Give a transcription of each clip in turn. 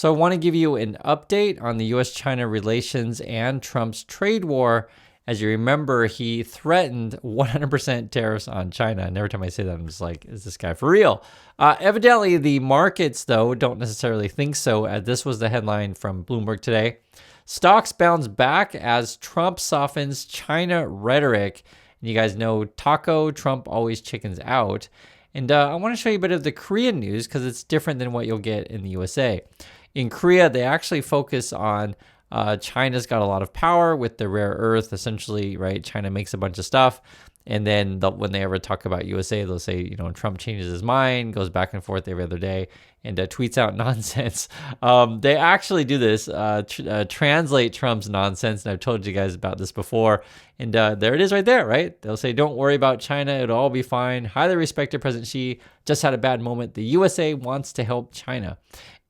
So I want to give you an update on the U.S.-China relations and Trump's trade war. As you remember, he threatened 100% tariffs on China. And every time I say that, I'm just like, is this guy for real? Evidently, the markets, though, don't necessarily think so. This was the headline from Bloomberg today. Stocks bounce back as Trump softens China rhetoric. And you guys know taco, Trump always chickens out. And I want to show you a bit of the Korean news because it's different than what you'll get in the USA. In Korea, they actually focus on China's got a lot of power with the rare earth, essentially, right? China makes a bunch of stuff. And then when they ever talk about USA, they'll say, Trump changes his mind, goes back and forth every other day, and tweets out nonsense. They actually do this, translate Trump's nonsense. And I've told you guys about this before. And there it is right there, right? They'll say, don't worry about China. It'll all be fine. Highly respected President Xi just had a bad moment. The USA wants to help China.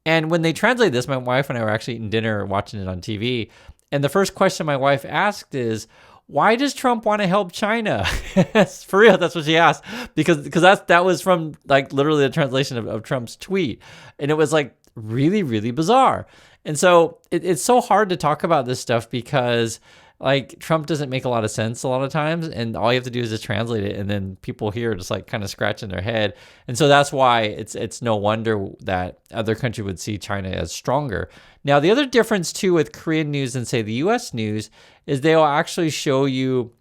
And when they translate this, my wife and I were actually eating dinner watching it on TV. And the first question my wife asked is, why does Trump want to help China? For real, that's what she asked. Because that was from like literally the translation of Trump's tweet. And it was like really, really bizarre. And so it's so hard to talk about this stuff because like Trump doesn't make a lot of sense a lot of times, and all you have to do is just translate it, and then people here just like kind of scratching their head. And so that's why it's no wonder that other countries would see China as stronger. Now, the other difference too with Korean news and say the US news is they will actually show you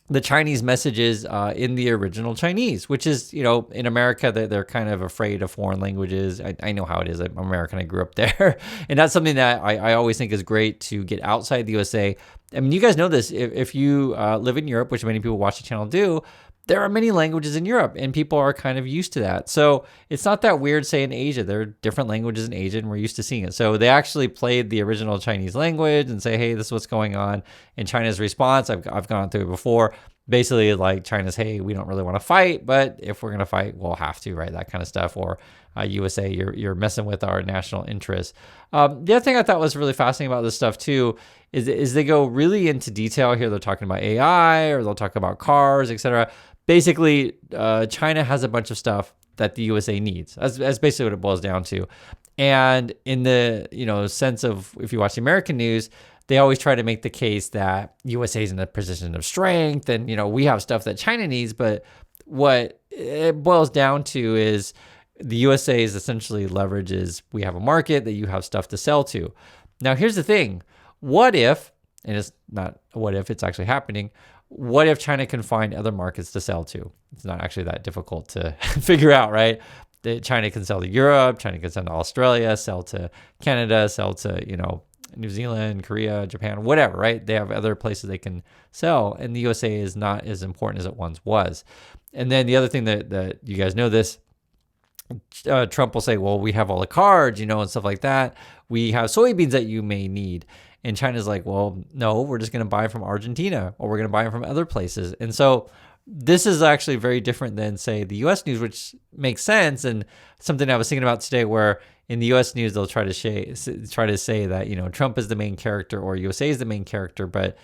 the Chinese messages in the original Chinese, which is, in America, they're kind of afraid of foreign languages. I know how it is. I'm American. I grew up there. And that's something that I always think is great to get outside the USA. I mean, you guys know this. If you live in Europe, which many people watch the channel do, there are many languages in Europe, and people are kind of used to that. So it's not that weird, say, in Asia. There are different languages in Asia, and we're used to seeing it. So they actually played the original Chinese language and say, hey, this is what's going on. And China's response, I've gone through it before, basically like China's, hey, we don't really want to fight, but if we're going to fight, we'll have to, right? That kind of stuff. Or USA, you're messing with our national interests. The other thing I thought was really fascinating about this stuff too is they go really into detail here. They're talking about AI, or they'll talk about cars, etc. Basically, China has a bunch of stuff that the USA needs. That's basically what it boils down to. And in the sense of, if you watch the American news, they always try to make the case that USA is in a position of strength, and we have stuff that China needs. But what it boils down to is the USA's essentially leverage is we have a market that you have stuff to sell to. Now, here's the thing: what if, and it's not what if, it's actually happening. What if China can find other markets to sell to? It's not actually that difficult to figure out, right? China can sell to Europe, China can sell to Australia, sell to Canada, sell to, New Zealand, Korea, Japan, whatever, right? They have other places they can sell, and the USA is not as important as it once was. And then the other thing that you guys know this, Trump will say, well, we have all the cards, and stuff like that. We have soybeans that you may need. And China's like, well, no, we're just going to buy from Argentina, or we're going to buy from other places. And so this is actually very different than, say, the U.S. news, which makes sense. And something I was thinking about today, where in the U.S. news, they'll try to say that, Trump is the main character or USA is the main character. But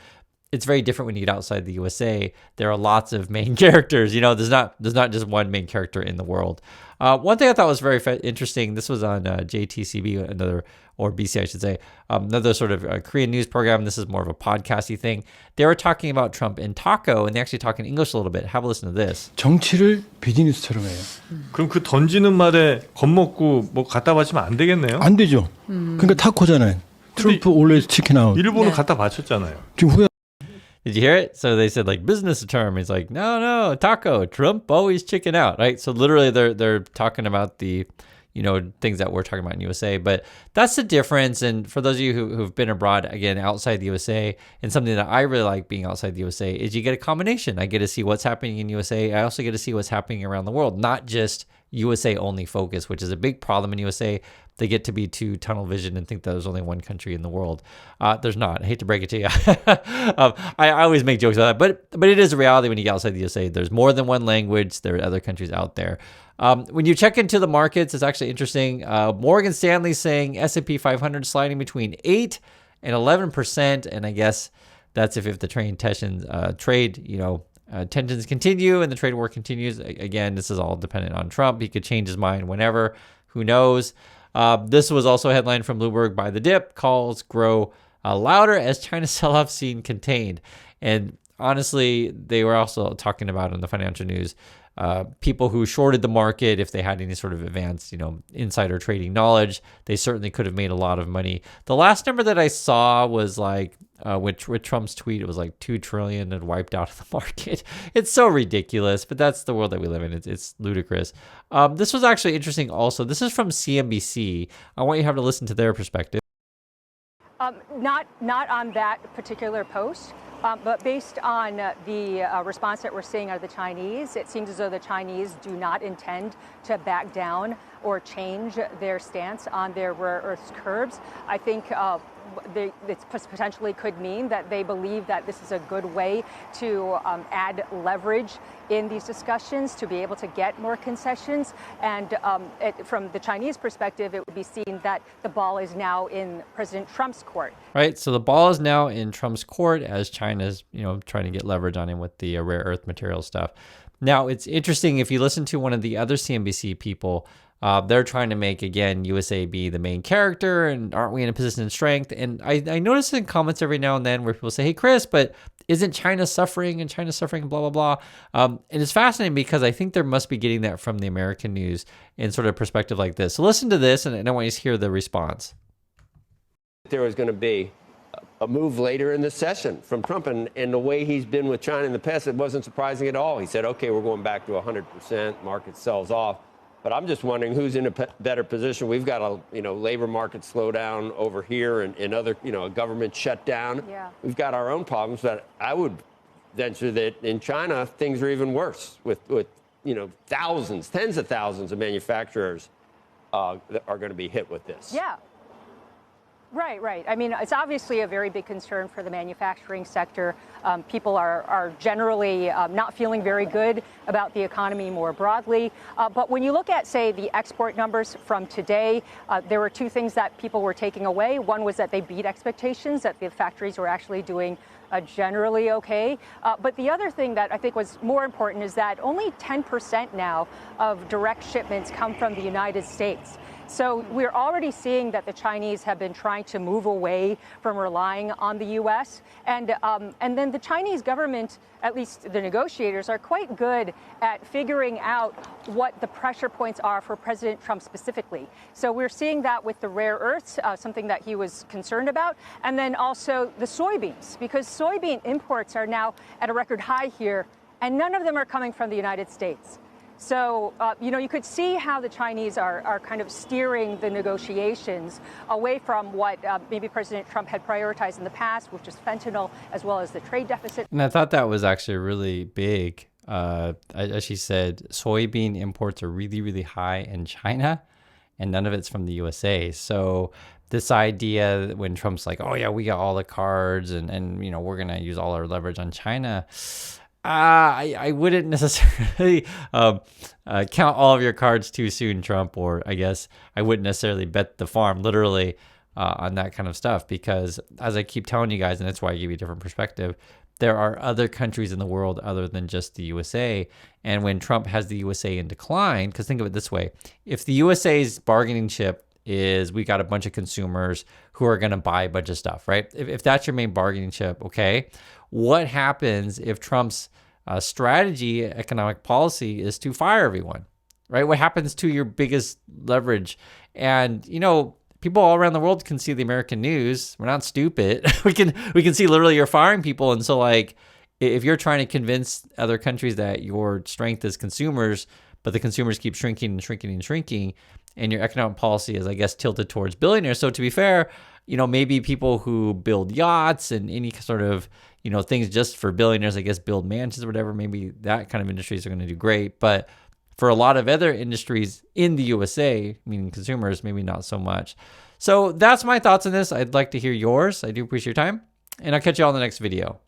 it's very different when you get outside the USA. There are lots of main characters. There's not just one main character in the world. One thing I thought was very interesting, this was on JTCB, or BC, I should say, another sort of Korean news program. This is more of a podcasty thing. They were talking about Trump and taco, and they actually talk in English a little bit. Have a listen to this. 정치를 비즈니스처럼 해요. 그럼 그 던지는 말에 겁먹고 뭐 갖다 바치면 안 되겠네요? 안 되죠. 그러니까 타코잖아요. 트럼프 always chicken out. 일본은 갖다 바쳤잖아요. 지금 후회. Did you hear it? So they said like business term. It's like, no, taco. Trump always chicken out, right? So literally they're talking about the, things that we're talking about in USA. But that's the difference. And for those of you who've been abroad, again, outside the USA, and something that I really like being outside the USA is you get a combination. I get to see what's happening in USA. I also get to see what's happening around the world, not just USA only focus, which is a big problem in USA. They get to be too tunnel vision and think that there's only one country in the world. There's not. I hate to break it to you. I always make jokes about that, but it is a reality when you get outside the USA. There's more than one language. There are other countries out there. When you check into the markets, it's actually interesting. Morgan Stanley saying S&P 500 sliding between 8 and 11%, and I guess that's if the trade tensions continue and the trade war continues. Again, this is all dependent on Trump. He could change his mind whenever. Who knows? This was also a headline from Bloomberg by the dip. Calls grow louder as China's sell-off scene contained. And honestly, they were also talking about in the financial news, people who shorted the market, if they had any sort of advanced, insider trading knowledge, they certainly could have made a lot of money. The last number that I saw was like, with Trump's tweet, it was like 2 trillion had wiped out of the market. It's so ridiculous, but that's the world that we live in. It's ludicrous. This was actually interesting also. This is from CNBC. I want you to have to listen to their perspective. Not on that particular post. But based on the response that we're seeing out of the Chinese, it seems as though the Chinese do not intend to back down or change their stance on their rare earths curbs. I think it potentially could mean that they believe that this is a good way to add leverage in these discussions to be able to get more concessions. And from the Chinese perspective, it would be seen that the ball is now in President Trump's court. Right. So the ball is now in Trump's court as China's, trying to get leverage on him with the rare earth material stuff. Now, it's interesting if you listen to one of the other CNBC people, they're trying to make, again, USA be the main character, and aren't we in a position of strength? And I notice in comments every now and then where people say, hey, Chris, but isn't China suffering and China's suffering, blah, blah, blah. And it's fascinating because I think there must be getting that from the American news in sort of perspective like this. So listen to this, and I want you to hear the response. There was going to be a move later in the session from Trump, and the way he's been with China in the past, it wasn't surprising at all. He said, okay, we're going back to 100%, market sells off. But I'm just wondering who's in a better position. We've got a labor market slowdown over here, and other a government shutdown. Yeah. We've got our own problems, but I would venture that in China things are even worse with thousands, tens of thousands of manufacturers that are going to be hit with this. Yeah. Right. I mean, it's obviously a very big concern for the manufacturing sector. People are generally not feeling very good about the economy more broadly. But when you look at, say, the export numbers from today, there were two things that people were taking away. One was that they beat expectations, that the factories were actually doing generally okay. But the other thing that I think was more important is that only 10% now of direct shipments come from the United States. So we're already seeing that the Chinese have been trying to move away from relying on the U.S. And then the Chinese government, at least the negotiators, are quite good at figuring out what the pressure points are for President Trump specifically. So we're seeing that with the rare earths, something that he was concerned about, and then also the soybeans, because soybean imports are now at a record high here, and none of them are coming from the United States. So, you could see how the Chinese are kind of steering the negotiations away from what maybe President Trump had prioritized in the past, which is fentanyl, as well as the trade deficit. And I thought that was actually really big. As she said, soybean imports are really, really high in China, and none of it's from the USA. So this idea that when Trump's like, oh, yeah, we got all the cards and we're going to use all our leverage on China, I wouldn't necessarily count all of your cards too soon, Trump, or I guess I wouldn't necessarily bet the farm literally on that kind of stuff, because as I keep telling you guys, and that's why I give you a different perspective, there are other countries in the world other than just the USA. And when Trump has the USA in decline, because think of it this way, if the USA's bargaining chip is we got a bunch of consumers who are going to buy a bunch of stuff, right? If that's your main bargaining chip, okay, what happens if Trump's strategy, economic policy is to fire everyone, right? What happens to your biggest leverage? And, people all around the world can see the American news. We're not stupid. we can see literally you're firing people. And so like, if you're trying to convince other countries that your strength is consumers, but the consumers keep shrinking and shrinking and shrinking, and your economic policy is, I guess, tilted towards billionaires. So to be fair, maybe people who build yachts and any sort of, things just for billionaires, I guess, build mansions or whatever, maybe that kind of industries are going to do great. But for a lot of other industries in the USA, meaning consumers, maybe not so much. So that's my thoughts on this. I'd like to hear yours. I do appreciate your time, and I'll catch you all in the next video.